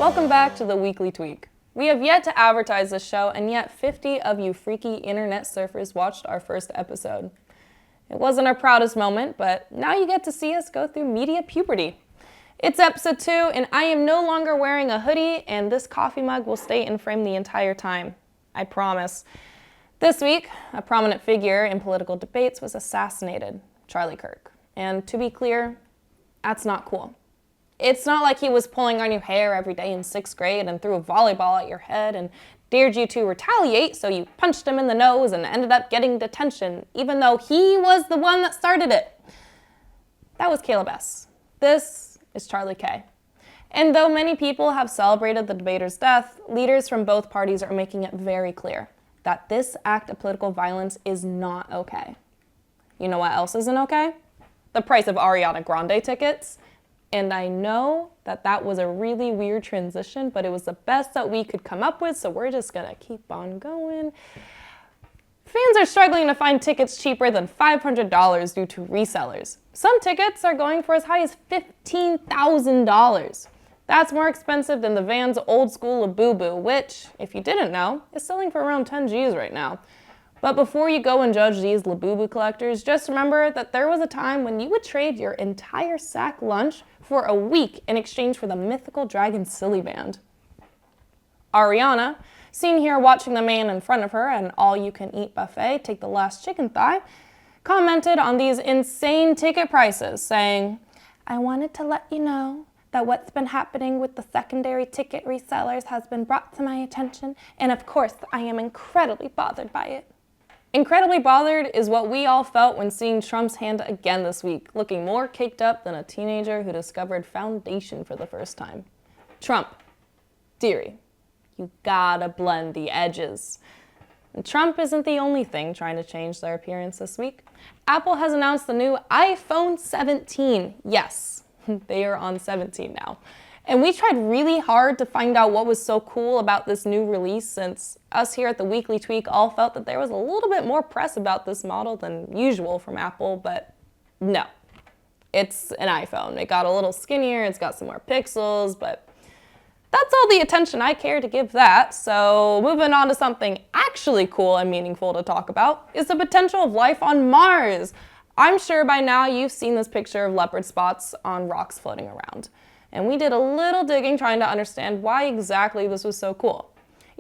Welcome back to the Weekly Tweek. We have yet to advertise this show, and yet 50 of you freaky internet surfers watched our first episode. It wasn't our proudest moment, but now you get to see us go through media puberty. It's episode 2, and I am no longer wearing a hoodie, and this coffee mug will stay in frame the entire time. I promise. This week, a prominent figure in political debates was assassinated, Charlie Kirk. And to be clear, that's not cool. It's not like he was pulling on your hair every day in 6th grade and threw a volleyball at your head and dared you to retaliate, so you punched him in the nose and ended up getting detention, even though he was the one that started it. That was Caleb S. This is Charlie K. And though many people have celebrated the debater's death, leaders from both parties are making it very clear that this act of political violence is not okay. You know what else isn't okay? The price of Ariana Grande tickets. And I know that that was a really weird transition, but it was the best that we could come up with, so we're just gonna keep on going. Fans are struggling to find tickets cheaper than $500 due to resellers. Some tickets are going for as high as $15,000. That's more expensive than the Vans old school Labubu, which, if you didn't know, is selling for around 10 G's right now. But before you go and judge these Labubu collectors, just remember that there was a time when you would trade your entire sack lunch for a week in exchange for the mythical Dragon Silly Band. Ariana, seen here watching the man in front of her at an all-you-can-eat buffet take the last chicken thigh, commented on these insane ticket prices, saying, "I wanted to let you know that what's been happening with the secondary ticket resellers has been brought to my attention, and of course I am incredibly bothered by it." Incredibly bothered is what we all felt when seeing Trump's hand again this week, looking more caked up than a teenager who discovered foundation for the first time. Trump, dearie, you gotta blend the edges. And Trump isn't the only thing trying to change their appearance this week. Apple has announced the new iPhone 17. Yes, they are on 17 now. And we tried really hard to find out what was so cool about this new release, since us here at the Weekly Tweek all felt that there was a little bit more press about this model than usual from Apple, but no. It's an iPhone. It got a little skinnier, it's got some more pixels, but that's all the attention I care to give that. So moving on to something actually cool and meaningful to talk about is the potential of life on Mars. I'm sure by now you've seen this picture of leopard spots on rocks floating around. And we did a little digging trying to understand why exactly this was so cool.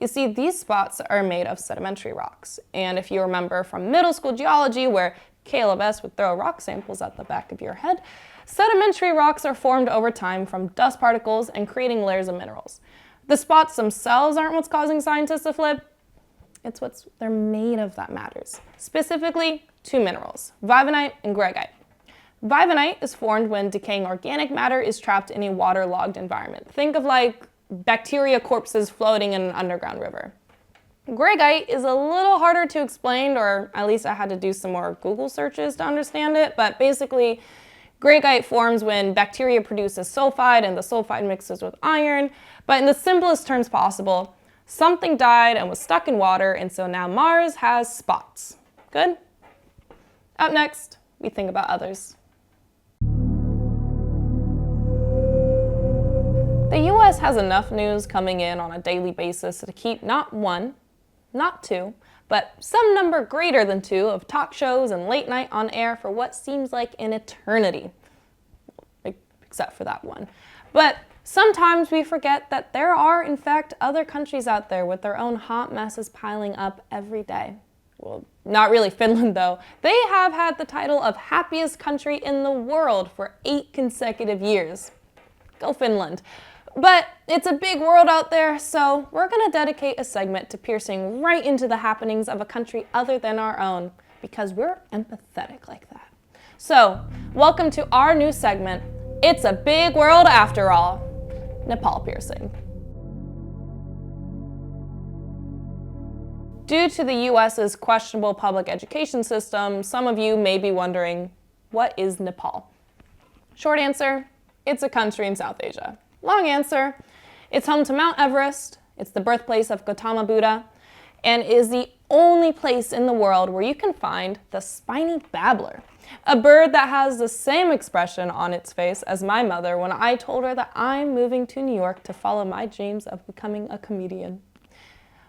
You see, these spots are made of sedimentary rocks. And if you remember from middle school geology, where Caleb S. would throw rock samples at the back of your head, sedimentary rocks are formed over time from dust particles and creating layers of minerals. The spots themselves aren't what's causing scientists to flip. It's what they're made of that matters. Specifically, 2 minerals, vivenite and greigite. Vivenite is formed when decaying organic matter is trapped in a waterlogged environment. Think of like bacteria corpses floating in an underground river. Greigite is a little harder to explain, or at least I had to do some more Google searches to understand it, but basically greigite forms when bacteria produces sulfide and the sulfide mixes with iron. But in the simplest terms possible, something died and was stuck in water, and so now Mars has spots. Good? Up next, we think about others. The US has enough news coming in on a daily basis to keep not 1, not 2, but some number greater than 2 of talk shows and late night on air for what seems like an eternity. Except for that one. But sometimes we forget that there are, in fact, other countries out there with their own hot messes piling up every day. Well, not really Finland, though. They have had the title of happiest country in the world for 8 consecutive years. Go Finland. But it's a big world out there, so we're gonna dedicate a segment to piercing right into the happenings of a country other than our own, because we're empathetic like that. So, welcome to our new segment, It's a Big World After All, Nepal piercing. Due to the US's questionable public education system, some of you may be wondering, what is Nepal? Short answer, it's a country in South Asia. Long answer, it's home to Mount Everest, it's the birthplace of Gautama Buddha, and is the only place in the world where you can find the spiny babbler, a bird that has the same expression on its face as my mother when I told her that I'm moving to New York to follow my dreams of becoming a comedian.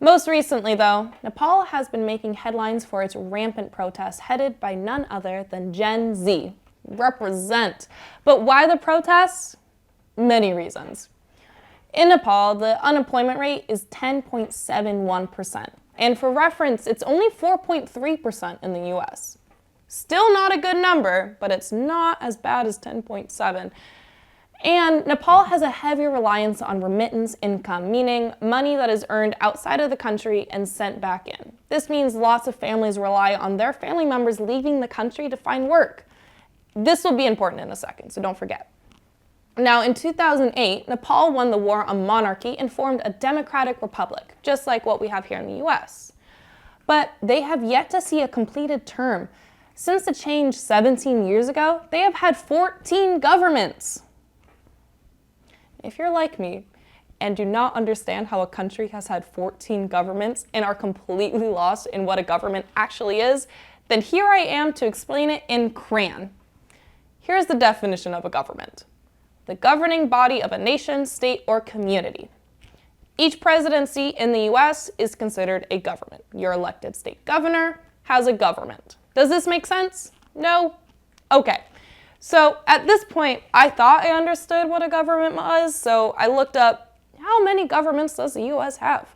Most recently, though, Nepal has been making headlines for its rampant protests headed by none other than Gen Z. Represent. But why the protests? Many reasons. In Nepal, the unemployment rate is 10.71%. And for reference, it's only 4.3% in the US. Still not a good number, but it's not as bad as 10.7. And Nepal has a heavy reliance on remittance income, meaning money that is earned outside of the country and sent back in. This means lots of families rely on their family members leaving the country to find work. This will be important in a second, so don't forget. Now, in 2008, Nepal won the war on monarchy and formed a democratic republic, just like what we have here in the US. But they have yet to see a completed term. Since the change 17 years ago, they have had 14 governments. If you're like me and do not understand how a country has had 14 governments and are completely lost in what a government actually is, then here I am to explain it in crayon. Here's the definition of a government: the governing body of a nation, state, or community. Each presidency in the US is considered a government. Your elected state governor has a government. Does this make sense? No? Okay. So at this point, I thought I understood what a government was, so I looked up how many governments does the US have?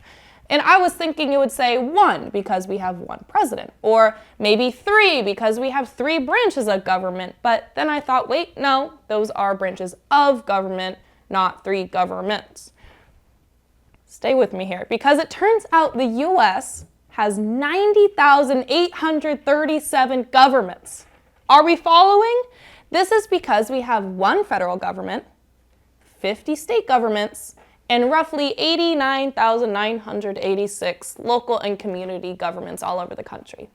And I was thinking it would say 1 because we have 1 president, or maybe 3 because we have 3 branches of government. But then I thought, wait, no, those are branches of government, not 3 governments. Stay with me here, because it turns out the US has 90,837 governments. Are we following? This is because we have 1 federal government, 50 state governments, and roughly 89,986 local and community governments all over the country.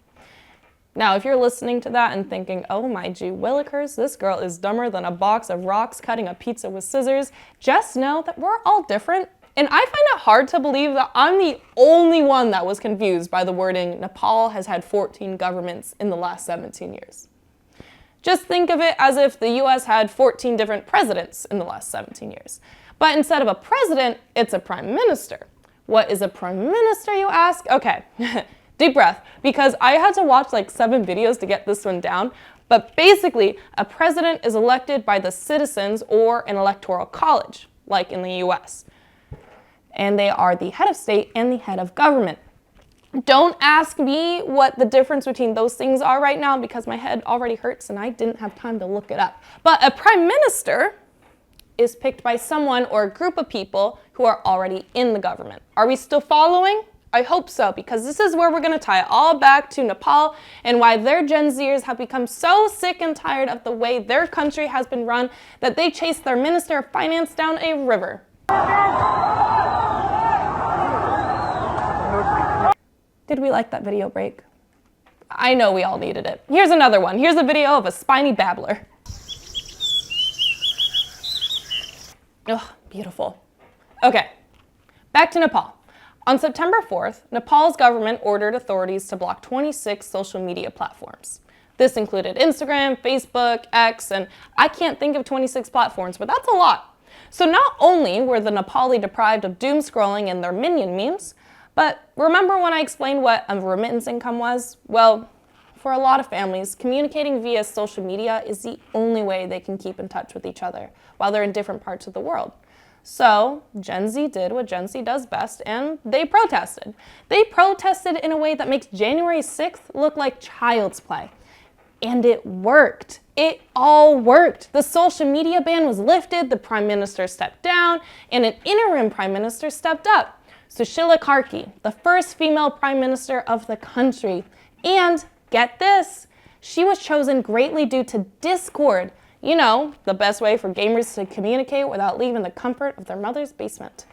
Now, if you're listening to that and thinking, oh my gee willikers, this girl is dumber than a box of rocks cutting a pizza with scissors, just know that we're all different. And I find it hard to believe that I'm the only one that was confused by the wording Nepal has had 14 governments in the last 17 years. Just think of it as if the US had 14 different presidents in the last 17 years. But instead of a president, it's a prime minister. What is a prime minister, you ask? Okay, deep breath, because I had to watch like 7 videos to get this one down. But basically, a president is elected by the citizens or an electoral college, like in the US. And they are the head of state and the head of government. Don't ask me what the difference between those things are right now because my head already hurts and I didn't have time to look it up. But a prime minister is picked by someone or a group of people who are already in the government. Are we still following? I hope so, because this is where we're going to tie it all back to Nepal and why their Gen Zers have become so sick and tired of the way their country has been run that they chase their Minister of Finance down a river. Did we like that video break? I know we all needed it. Here's another one. Here's a video of a spiny babbler. Ugh, beautiful. Okay, back to Nepal. On September 4th, Nepal's government ordered authorities to block 26 social media platforms. This included Instagram, Facebook, X, and I can't think of 26 platforms, but that's a lot. So not only were the Nepali deprived of doom scrolling and their minion memes, but remember when I explained what a remittance income was? Well, for a lot of families, communicating via social media is the only way they can keep in touch with each other while they're in different parts of the world. So Gen Z did what Gen Z does best, and they protested. They protested in a way that makes January 6th look like child's play. And it worked. It all worked. The social media ban was lifted, the prime minister stepped down, and an interim prime minister stepped up. Sushila Karki, the first female prime minister of the country. And get this, she was chosen greatly due to Discord. You know, the best way for gamers to communicate without leaving the comfort of their mother's basement.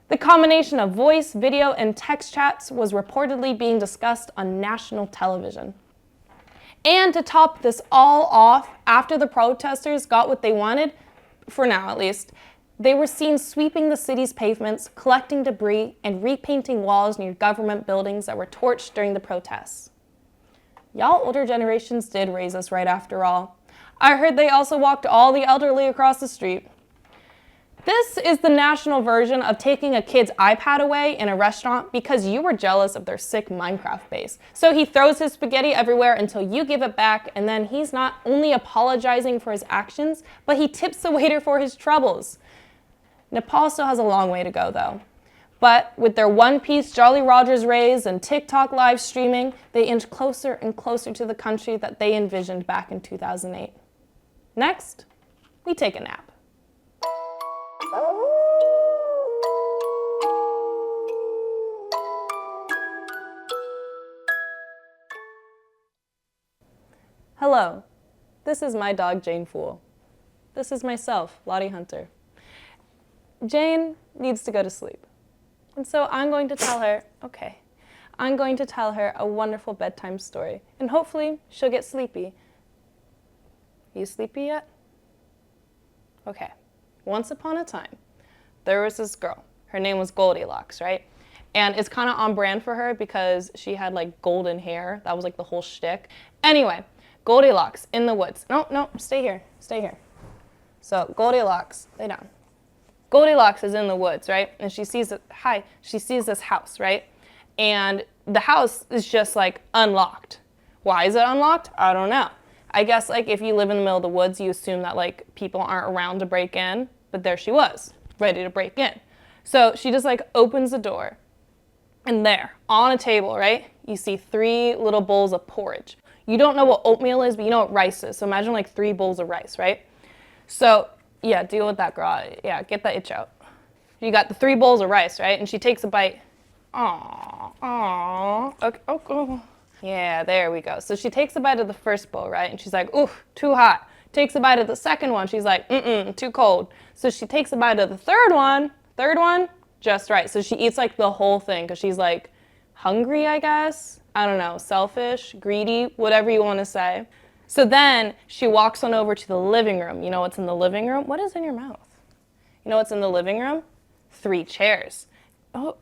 The combination of voice, video, and text chats was reportedly being discussed on national television. And to top this all off, after the protesters got what they wanted, for now at least, They were seen sweeping the city's pavements, collecting debris, and repainting walls near government buildings that were torched during the protests. Y'all older generations did raise us right after all. I heard they also walked all the elderly across the street. This is the national version of taking a kid's iPad away in a restaurant because you were jealous of their sick Minecraft base. So he throws his spaghetti everywhere until you give it back, and then he's not only apologizing for his actions, but he tips the waiter for his troubles. Nepal still has a long way to go though. But with their one-piece Jolly Rogers rays and TikTok live streaming, they inch closer and closer to the country that they envisioned back in 2008. Next, we take a nap. Hello, this is my dog Jane Fool. This is myself, Lottie Hunter. Jane needs to go to sleep. And so I'm going to tell her a wonderful bedtime story. And hopefully she'll get sleepy. Are you sleepy yet? Okay. Once upon a time, there was this girl. Her name was Goldilocks, right? And it's kind of on brand for her because she had like golden hair. That was like the whole shtick. Anyway, Goldilocks in the woods. No, stay here. So Goldilocks, lay down. Goldilocks is in the woods, right? And she sees this house, right? And the house is just like unlocked. Why is it unlocked? I don't know. I guess like if you live in the middle of the woods, you assume that like people aren't around to break in, but there she was, ready to break in. So she just like opens the door, and there, on a table, right, you see 3 little bowls of porridge. You don't know what oatmeal is, but you know what rice is. So imagine like 3 bowls of rice, right? So yeah, deal with that, girl. Yeah, get that itch out. You got the 3 bowls of rice, right? And she takes a bite. Aww. Okay. Oh. Yeah, there we go. So she takes a bite of the first bowl, right? And she's like, ooh, too hot. Takes a bite of the second one. She's like, too cold. So she takes a bite of the third one, just right. So she eats like the whole thing because she's like hungry, I guess. I don't know, selfish, greedy, whatever you want to say. So then she walks on over to the living room. You know what's in the living room? What is in your mouth? You know what's in the living room? 3 chairs. Oh,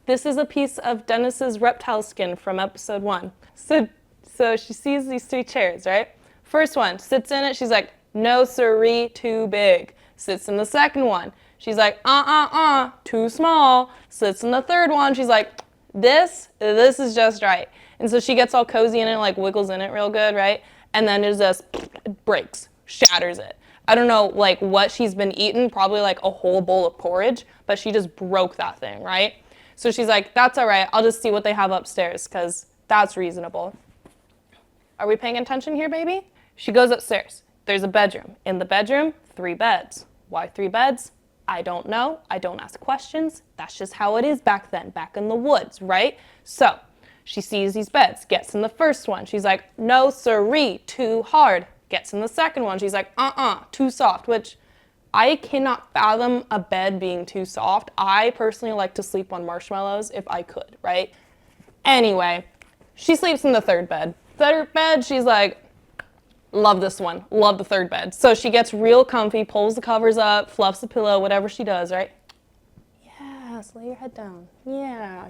this is a piece of Dennis's reptile skin from episode 1. So she sees these 3 chairs, right? First one, sits in it. She's like, no siree, too big. Sits in the second one. She's like, too small. Sits in the third one. She's like, this is just right. And so she gets all cozy in it, like wiggles in it real good, right? And then it just breaks, shatters it. I don't know like what she's been eating, probably like a whole bowl of porridge, but she just broke that thing, right? So she's like, that's all right. I'll just see what they have upstairs because that's reasonable. Are we paying attention here, baby? She goes upstairs. There's a bedroom. In the bedroom, 3 beds. Why 3 beds? I don't know. I don't ask questions. That's just how it is back then, back in the woods, right? So she sees these beds, gets in the first one. She's like, no siree, too hard. Gets in the second one. She's like, too soft, which I cannot fathom a bed being too soft. I personally like to sleep on marshmallows if I could, right? Anyway, she sleeps in the third bed. Third bed, she's like, love this one. Love the third bed. So she gets real comfy, pulls the covers up, fluffs the pillow, whatever she does, right? Yes, lay your head down. Yeah.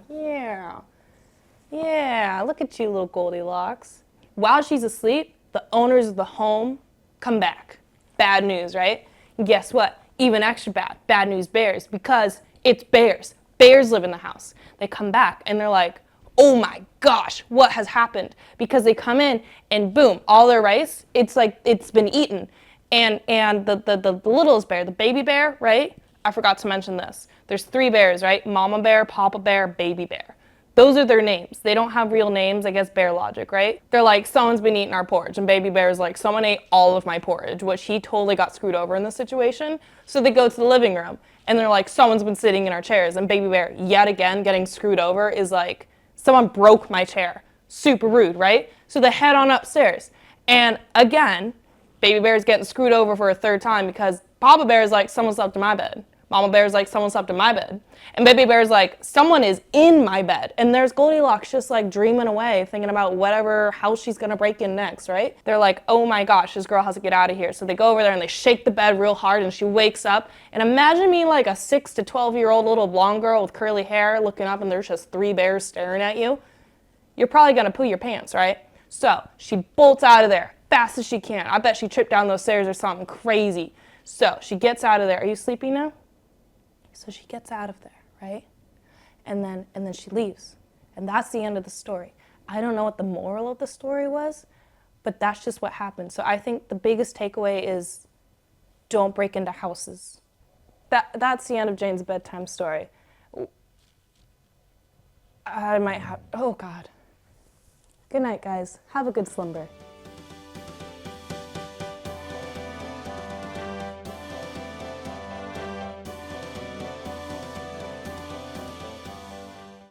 Look at you, little Goldilocks. While she's asleep, the owners of the home come back. Bad news, right? And guess what? Even extra bad. Bad news bears, because it's bears. Bears live in the house. They come back and they're like, oh my gosh, what has happened? Because they come in and boom, all their rice, it's like it's been eaten. And the littlest bear, the baby bear, right? I forgot to mention this. There's 3 bears, right? Mama bear, papa bear, baby bear. Those are their names. They don't have real names, I guess bear logic, right? They're like, someone's been eating our porridge. And baby bear's like, someone ate all of my porridge, which he totally got screwed over in this situation. So they go to the living room and they're like, someone's been sitting in our chairs. And baby bear, yet again, getting screwed over is like, someone broke my chair. Super rude, right? So they head on upstairs. And again, baby bear is getting screwed over for a 3rd time because papa bear is like, someone slept in my bed. Mama Bear's like, someone slept in my bed. And Baby Bear's like, someone is in my bed. And there's Goldilocks just like dreaming away, thinking about whatever house she's gonna break in next, right? They're like, oh my gosh, this girl has to get out of here. So they go over there and they shake the bed real hard and she wakes up. And imagine me like a 6 to 12-year-old little blonde girl with curly hair looking up and there's just 3 bears staring at you. You're probably gonna poo your pants, right? So she bolts out of there fast as she can. I bet she tripped down those stairs or something crazy. So she gets out of there. Are you sleeping now? So she gets out of there, right? And then she leaves. And that's the end of the story. I don't know what the moral of the story was, but that's just what happened. So I think the biggest takeaway is don't break into houses. That's the end of Jane's bedtime story. I might have, oh God. Good night, guys. Have a good slumber.